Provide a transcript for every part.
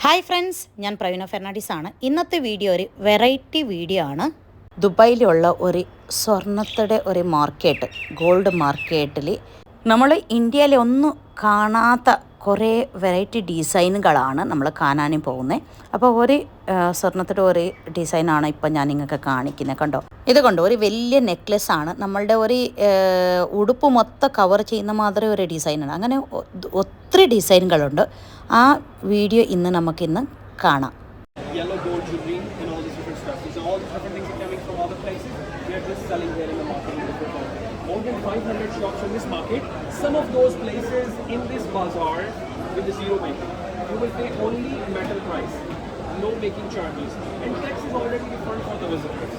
Hi friends, ഞാൻ പ്രവീണ ഫെർണാണ്ടീസ് ആണ്. ഇന്നത്തെ വീഡിയോ ഒരു വെറൈറ്റി വീഡിയോ ആണ്. ദുബായിലുള്ള ഒരു സ്വർണത്തിൻ്റെ ഒരു മാർക്കറ്റ്, ഗോൾഡ് മാർക്കറ്റിൽ നമ്മൾ ഇന്ത്യയിലെ ഒന്നും കാണാത്ത കുറേ വെറൈറ്റി ഡിസൈനുകളാണ് നമ്മൾ കാണാനും പോകുന്നത്. അപ്പോൾ ഒരു സ്വർണത്തിൻ്റെ ഒരു ഡിസൈനാണ് ഇപ്പം ഞാൻ നിങ്ങൾക്ക് കാണിക്കുന്നത്. കണ്ടോ, ഇത് കണ്ടോ, ഒരു വലിയ നെക്ലെസ് ആണ്. നമ്മളുടെ ഒരു ഉടുപ്പ് മൊത്തം കവർ ചെയ്യുന്ന മാതിരി ഒരു ഡിസൈനാണ്. അങ്ങനെ ഒത്തിരി ഡിസൈനുകളുണ്ട്. ആ വീഡിയോ ഇന്ന് നമുക്കിന്ന് കാണാം. Yellow gold jewelry and all these different stuff. These are all these different things are coming from other places. We are just selling here in the market in different places. More than 500 shops in this market. Some of those places in this bazaar with the zero making. You will pay only metal price, no making charges, and tax is already refunded for the visitors.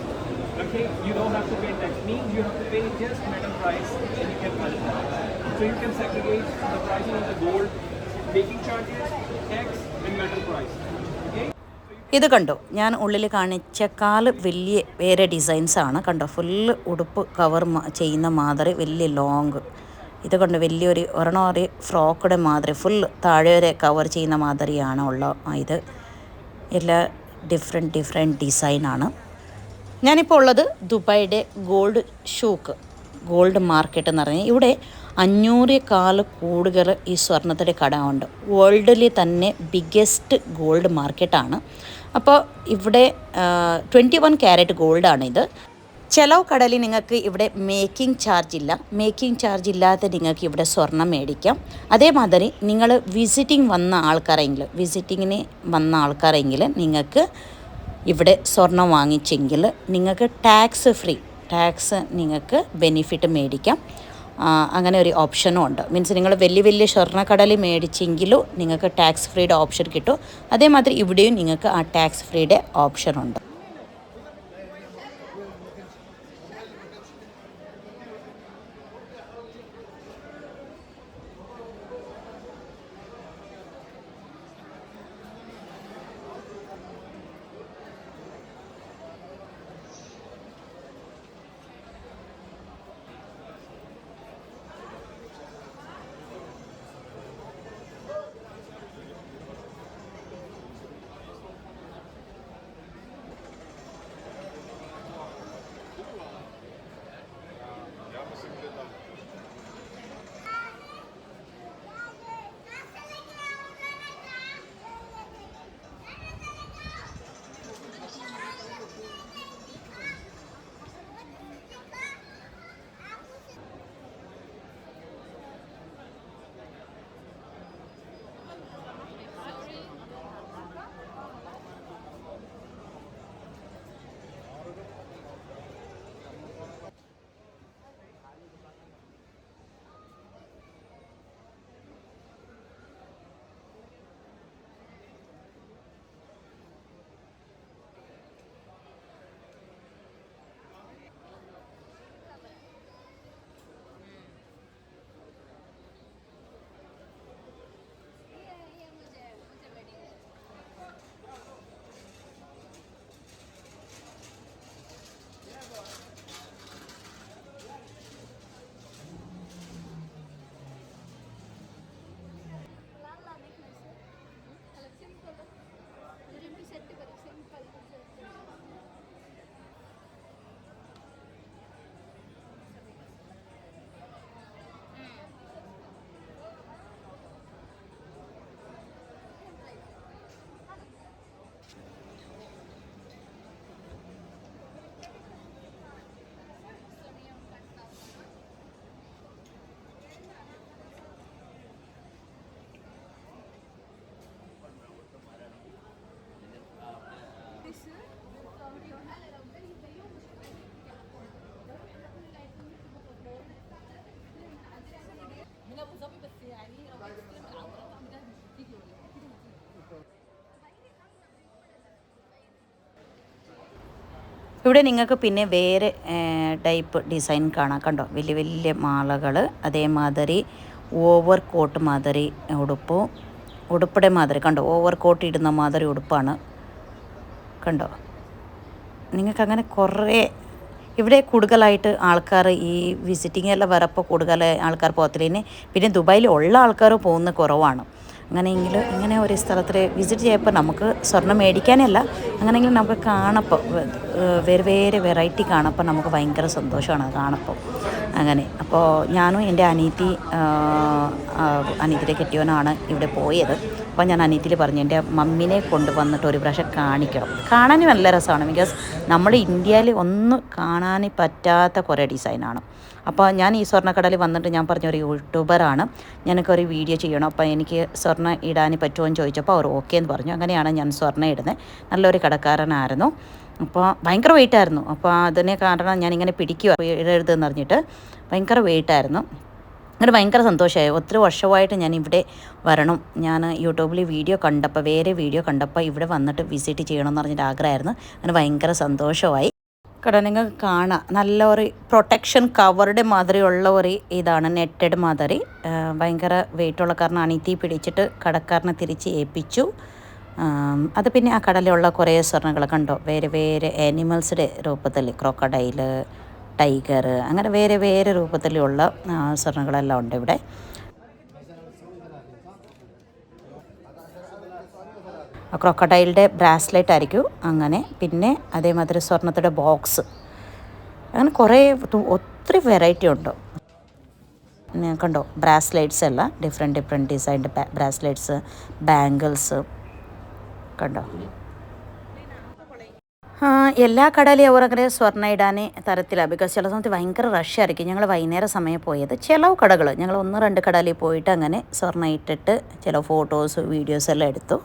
Okay, you don't have to pay tax. Means you have to pay just metal price and you can metal price. So you can segregate the pricing of the gold, making charges, tax, and metal price. Okay. ഇത് കണ്ടോ, ഞാൻ ഉള്ളിൽ കാണിച്ചേക്കാൾ വലിയ വേറെ ഡിസൈൻസാണ്. കണ്ടോ, full ഉടുപ്പ് cover ചെയ്യുന്ന മാതിരി വലിയ ലോങ്. ഇത് കണ്ടോ, വലിയൊരു ഒരെണ്ണം ഒരു ഫ്രോക്കുടെ മാതിരി ഫുൾ താഴെ വരെ കവർ ചെയ്യുന്ന മാതിരിയാണ് ഉള്ള. ഇത് എല്ലാ ഡിഫറെൻറ്റ് ഡിസൈനാണ്. ഞാനിപ്പോൾ ഉള്ളത് ദുബായിയുടെ ഗോൾഡ് ഷൂക്ക്, ഗോൾഡ് മാർക്കറ്റ് എന്ന് പറഞ്ഞാൽ ഇവിടെ 500 കൂടുതൽ ഈ സ്വർണത്തിൻ്റെ കട ഉണ്ട്. വേൾഡിൽ തന്നെ ബിഗ്ഗസ്റ്റ് ഗോൾഡ് മാർക്കറ്റാണ്. അപ്പോൾ ഇവിടെ 21 ക്യാരറ്റ് ഗോൾഡാണ് ഇത്. ചില കടലിൽ നിങ്ങൾക്ക് ഇവിടെ മേക്കിംഗ് ചാർജ് ഇല്ല. മേക്കിംഗ് ചാർജ് ഇല്ലാതെ നിങ്ങൾക്ക് ഇവിടെ സ്വർണം മേടിക്കാം. അതേമാതിരി നിങ്ങൾ വിസിറ്റിങ്ങിന് വന്ന ആൾക്കാരെങ്കിൽ നിങ്ങൾക്ക് ഇവിടെ സ്വർണം വാങ്ങിച്ചെങ്കിൽ നിങ്ങൾക്ക് ടാക്സ് നിങ്ങൾക്ക് ബെനിഫിറ്റ് മേടിക്കാം. അങ്ങനെ ഒരു ഓപ്ഷനും ഉണ്ട്. മീൻസ് നിങ്ങൾ വലിയ സ്വർണ്ണക്കടലിൽ മേടിച്ചെങ്കിലും നിങ്ങൾക്ക് ടാക്സ് ഫ്രീയുടെ ഓപ്ഷൻ കിട്ടും. അതേമാതിരി ഇവിടെയും നിങ്ങൾക്ക് ആ ടാക്സ് ഫ്രീയുടെ ഓപ്ഷനുണ്ട്. ഇവിടെ നിങ്ങൾക്ക് പിന്നെ വേറെ ടൈപ്പ് ഡിസൈൻ കാണാം. കണ്ടോ, വലിയ മാലകൾ, അതേമാതിരി ഓവർ കോട്ട് മാതിരി ഉടുപ്പുടെ മാതിരി. കണ്ടോ, ഓവർ കോട്ട് ഇടുന്ന മാതിരി ഉടുപ്പാണ്. കണ്ടോ, നിങ്ങൾക്കങ്ങനെ കുറേ ഇവിടെ കൂടുതലായിട്ട് ആൾക്കാർ ഈ വിസിറ്റിംഗ് എല്ലാം വരപ്പോൾ കൂടുതൽ ആൾക്കാർ പോകത്തില്ല. പിന്നെ ദുബായിൽ ഉള്ള ആൾക്കാർ പോകുന്ന കുറവാണ്. അങ്ങനെയെങ്കിൽ ഇങ്ങനെ ഒരു സ്ഥലത്തിൽ വിസിറ്റ് ചെയ്യപ്പോൾ നമുക്ക് സ്വർണ്ണം മേടിക്കാനല്ല, അങ്ങനെയെങ്കിൽ നമുക്ക് കാണപ്പോൾ വേറെ വേറെ വെറൈറ്റി കാണപ്പോൾ നമുക്ക് ഭയങ്കര സന്തോഷമാണ് കാണപ്പോൾ. അങ്ങനെ അപ്പോൾ ഞാനും എൻ്റെ അനീതിയുടെ കെട്ടിയവനാണ് ഇവിടെ പോയത്. അപ്പോൾ ഞാൻ അനീതിയിൽ പറഞ്ഞു എൻ്റെ മമ്മിനെ കൊണ്ടുവന്നിട്ട് ഒരു പ്രാവശ്യം കാണിക്കണം. കാണാൻ നല്ല രസമാണ്. ബിക്കോസ് നമ്മുടെ ഇന്ത്യയിൽ ഒന്നും കാണാൻ പറ്റാത്ത കുറേ ഡിസൈനാണ്. അപ്പോൾ ഞാൻ ഈ സ്വർണ്ണക്കടയിൽ വന്നിട്ട് ഞാൻ പറഞ്ഞൊരു യൂട്യൂബറാണ്, ഞാനൊരു വീഡിയോ ചെയ്യണം, അപ്പോൾ എനിക്ക് സ്വർണ്ണം ഇടാൻ പറ്റുമോ എന്ന് ചോദിച്ചപ്പോൾ അവർ ഓക്കെ എന്ന് പറഞ്ഞു. അങ്ങനെയാണ് ഞാൻ സ്വർണ്ണം ഇടുന്നത്. നല്ലൊരു കടക്കാരനായിരുന്നു. അപ്പോൾ ഭയങ്കര വെയിറ്റായിരുന്നു. അപ്പോൾ അതിനെ കാരണം ഞാനിങ്ങനെ പിടിക്കുക ഇടരുതെന്ന് പറഞ്ഞിട്ട് ഭയങ്കര വെയിറ്റായിരുന്നു. അങ്ങനെ ഭയങ്കര സന്തോഷമായി. ഒത്തിരി വർഷമായിട്ട് ഞാൻ ഇവിടെ വരണം, ഞാൻ യൂട്യൂബിൽ വീഡിയോ കണ്ടപ്പോൾ വേറെ വീഡിയോ കണ്ടപ്പോൾ ഇവിടെ വന്നിട്ട് വിസിറ്റ് ചെയ്യണമെന്ന് പറഞ്ഞിട്ട് ആഗ്രഹമായിരുന്നു. അങ്ങനെ ഭയങ്കര സന്തോഷമായി. കാരണം നിങ്ങൾക്ക് കാണാം നല്ലൊരു പ്രൊട്ടക്ഷൻ കവറുടെ മാതിരിയുള്ള ഒരു ഇതാണ്, നെറ്റഡ് മാതിരി. ഭയങ്കര വെയിറ്റുള്ള കാരണം അനീതി പിടിച്ചിട്ട് കടക്കാരനെ തിരിച്ച് ഏൽപ്പിച്ചു. അത് പിന്നെ ആ കടലിലുള്ള കുറേ സ്വർണ്ണങ്ങൾ കണ്ടോ, വേറെ വേറെ ആനിമൽസിൻ്റെ രൂപത്തിൽ, ക്രോക്കഡൈൽ, ടൈഗർ, അങ്ങനെ വേറെ വേറെ രൂപത്തിലുള്ള സ്വർണ്ണങ്ങളെല്ലാം ഉണ്ട് ഇവിടെ. ക്രോക്കഡൈലിൻ്റെ ബ്രാസ്ലെറ്റ് ആയിരിക്കും. അങ്ങനെ പിന്നെ അതേമാതിരി സ്വർണ്ണത്തിൻ്റെ ബോക്സ്, അങ്ങനെ കുറേ ഒത്തിരി വെറൈറ്റി ഉണ്ട്. കണ്ടോ ബ്രാസ്ലെറ്റ്സ് എല്ലാം ഡിഫറെൻറ്റ് ഡിസൈൻ്റെ ബ്രാസ്ലെറ്റ്സ്, ബാംഗിൾസ് കണ്ടോ. എല്ലാ കടയിലും അവർ അങ്ങനെ സ്വർണ്ണം ഇടാൻ തരത്തില്ല. ബിക്കോസ് ചില സമയത്ത് ഭയങ്കര റഷ് ആയിരിക്കും. ഞങ്ങൾ വൈകുന്നേരം സമയം പോയത്. ചില കടകൾ ഞങ്ങൾ 1-2 കടയിൽ പോയിട്ട് അങ്ങനെ സ്വർണ്ണം ഇട്ടിട്ട് ചില ഫോട്ടോസ് വീഡിയോസ് എല്ലാം എടുത്തു.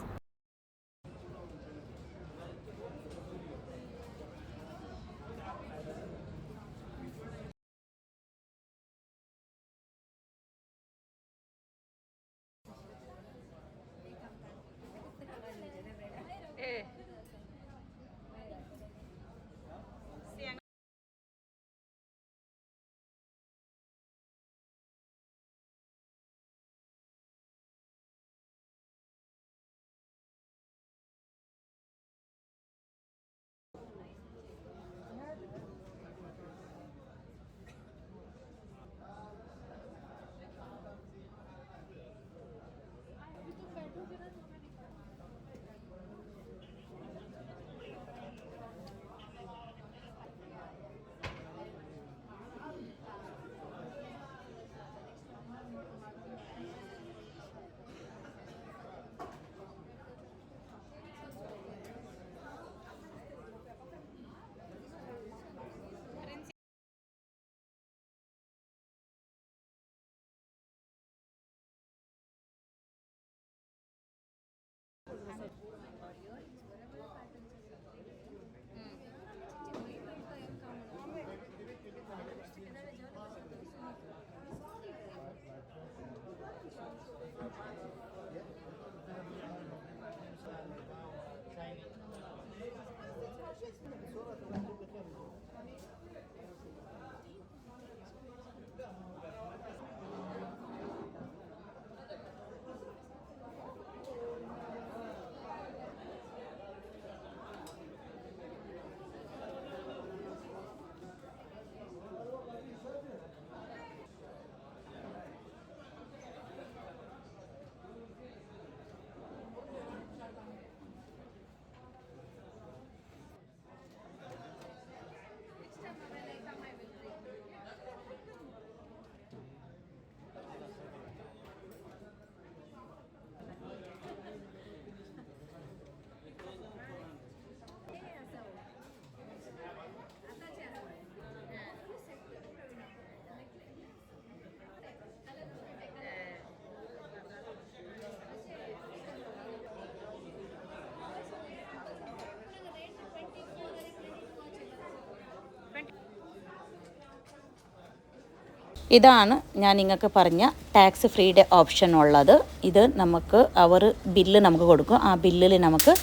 ഇതാണ് ഞാൻ നിങ്ങൾക്ക് പറഞ്ഞ ടാക്സ് ഫ്രീയുടെ ഓപ്ഷൻ ഉള്ളത്. ഇത് നമുക്ക് അവർ ബില്ല് നമുക്ക് കൊടുക്കും. ആ ബില്ലിൽ നമുക്ക്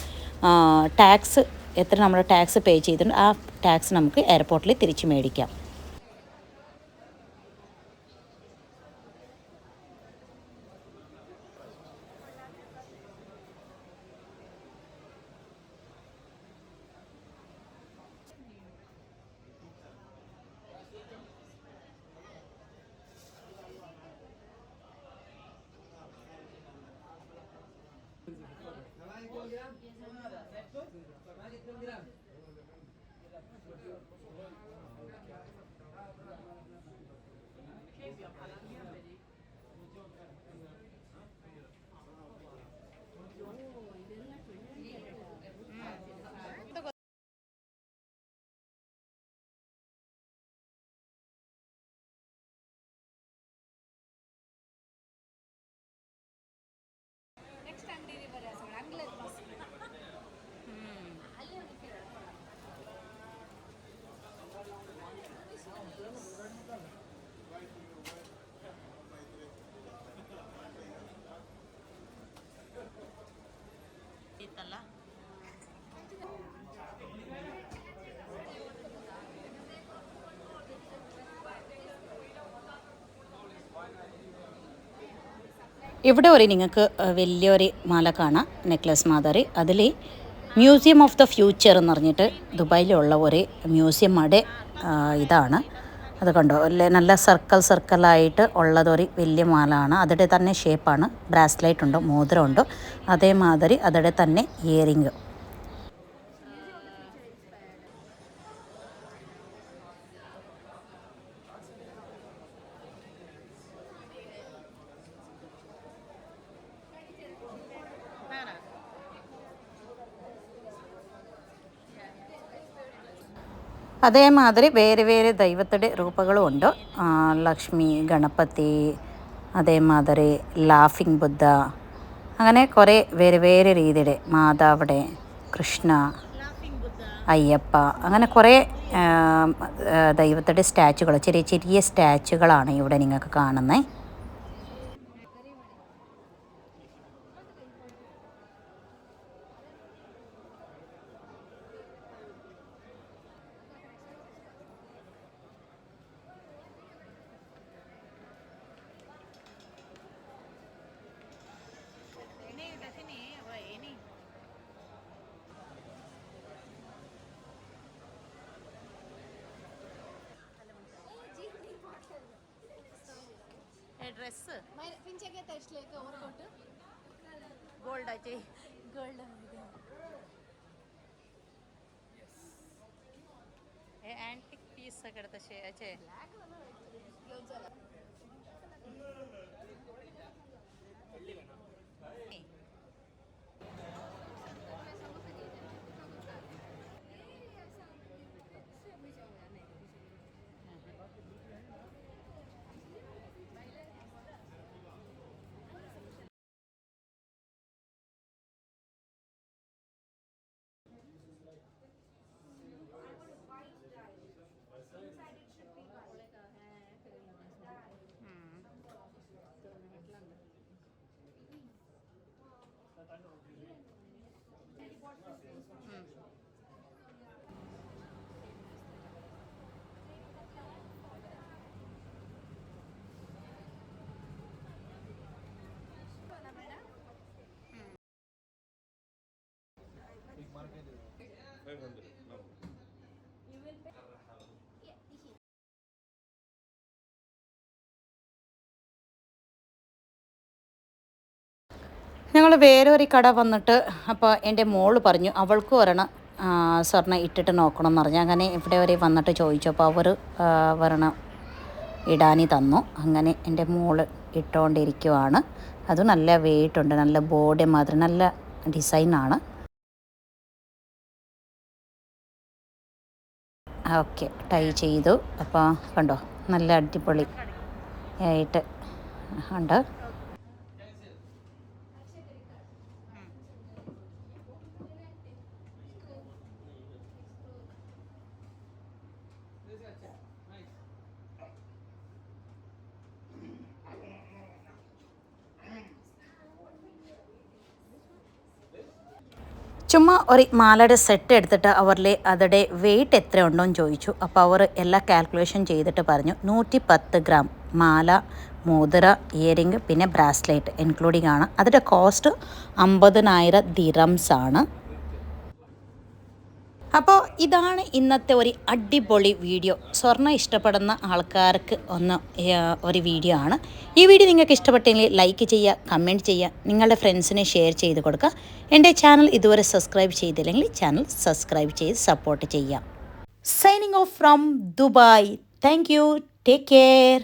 ടാക്സ് എത്ര നമ്മൾ ടാക്സ് പേ ചെയ്തിട്ടുണ്ട് ആ ടാക്സ് നമുക്ക് എയർപോർട്ടിൽ തിരിച്ച് മേടിക്കാം. ഇവിടെ ഒരു നിങ്ങൾക്ക് വലിയൊരു മാല കാണാം, നെക്ലസ് മാതിരി. അതിൽ മ്യൂസിയം ഓഫ് ദ ഫ്യൂച്ചർ എന്ന് പറഞ്ഞിട്ട് ദുബായിലുള്ള ഒരു മ്യൂസിയം അവിടെ ഇതാണ്. അത് കണ്ടോ, അല്ലേ? നല്ല സർക്കിളായിട്ട് ഉള്ളതൊരു വലിയ മാലാണ്. അതിൻ്റെ തന്നെ ഷേപ്പാണ്. ബ്രാസ്ലെറ്റ് ഉണ്ട്, മോതിരമുണ്ട്, അതേമാതിരി അതിൻ്റെ തന്നെ ഇയറിങ്. അതേമാതിരി വേറെ വേറെ ദൈവത്തിൻ്റെ രൂപങ്ങളും ഉണ്ട്. ലക്ഷ്മി, ഗണപതി, അതേമാതിരി ലാഫിംഗ് ബുദ്ധ, അങ്ങനെ കുറേ വേറെ വേറെ രീതിയുടെ മാതാവിടെ, കൃഷ്ണ, അയ്യപ്പ, അങ്ങനെ കുറേ ദൈവത്തിൻ്റെ സ്റ്റാച്ചുകൾ, ചെറിയ ചെറിയ സ്റ്റാച്ചുകളാണ് ഇവിടെ നിങ്ങൾക്ക് കാണുന്നത്. ड्रेस पिंचेगे तेचलेके और कोट गोल्ड आहे गोल्ड हे अँटिक पीस सगळे तसे याचे ഞങ്ങൾ വേറെ ഒരു കട വന്നിട്ട് അപ്പോൾ എൻ്റെ മോള് പറഞ്ഞു അവൾക്കും ഒരെണ്ണം സ്വർണ്ണം ഇട്ടിട്ട് നോക്കണം എന്ന് പറഞ്ഞു. അങ്ങനെ ഇവിടെ വരെ വന്നിട്ട് ചോദിച്ചു. അപ്പോൾ അവർ ഒരെണ്ണം ഇടാനി തന്നു. അങ്ങനെ എൻ്റെ മോള് ഇട്ടുകൊണ്ടിരിക്കുവാണ്. അത് നല്ല വെയിറ്റ് ഉണ്ട്, നല്ല ബോഡി മാതിരി നല്ല ഡിസൈനാണ്. ഓക്കെ, ടൈ ചെയ്തു. അപ്പോൾ കണ്ടോ, നല്ല അടിപൊളി ആയിട്ട് ഉണ്ട്. ചുമ്മാ ഒരു മാലയുടെ സെറ്റ് എടുത്തിട്ട് അവരിൽ അതിൻ്റെ വെയിറ്റ് എത്ര ഉണ്ടോ എന്ന് ചോദിച്ചു. അപ്പോൾ അവർ എല്ലാ കാൽക്കുലേഷൻ ചെയ്തിട്ട് പറഞ്ഞു 110 ഗ്രാം മാല, മോതിര, ഇയറിങ്, പിന്നെ ബ്രാസ്ലെറ്റ് ഇൻക്ലൂഡിങ് ആണ്. അതിൻ്റെ കോസ്റ്റ് 50,000 ദിറംസ് ആണ്. അപ്പോൾ ഇതാണ് ഇന്നത്തെ ഒരു അടിപൊളി വീഡിയോ. സ്വർണ്ണം ഇഷ്ടപ്പെടുന്ന ആൾക്കാർക്ക് ഒരു വീഡിയോ ആണ്. ഈ വീഡിയോ നിങ്ങൾക്ക് ഇഷ്ടപ്പെട്ടെങ്കിൽ ലൈക്ക് ചെയ്യുക, കമൻറ്റ് ചെയ്യുക, നിങ്ങളുടെ ഫ്രണ്ട്സിനെ ഷെയർ ചെയ്ത് കൊടുക്കുക. എൻ്റെ ചാനൽ ഇതുവരെ സബ്സ്ക്രൈബ് ചെയ്തില്ലെങ്കിൽ ചാനൽ സബ്സ്ക്രൈബ് ചെയ്ത് സപ്പോർട്ട് ചെയ്യാം. Signing off from Dubai. Thank you. Take care.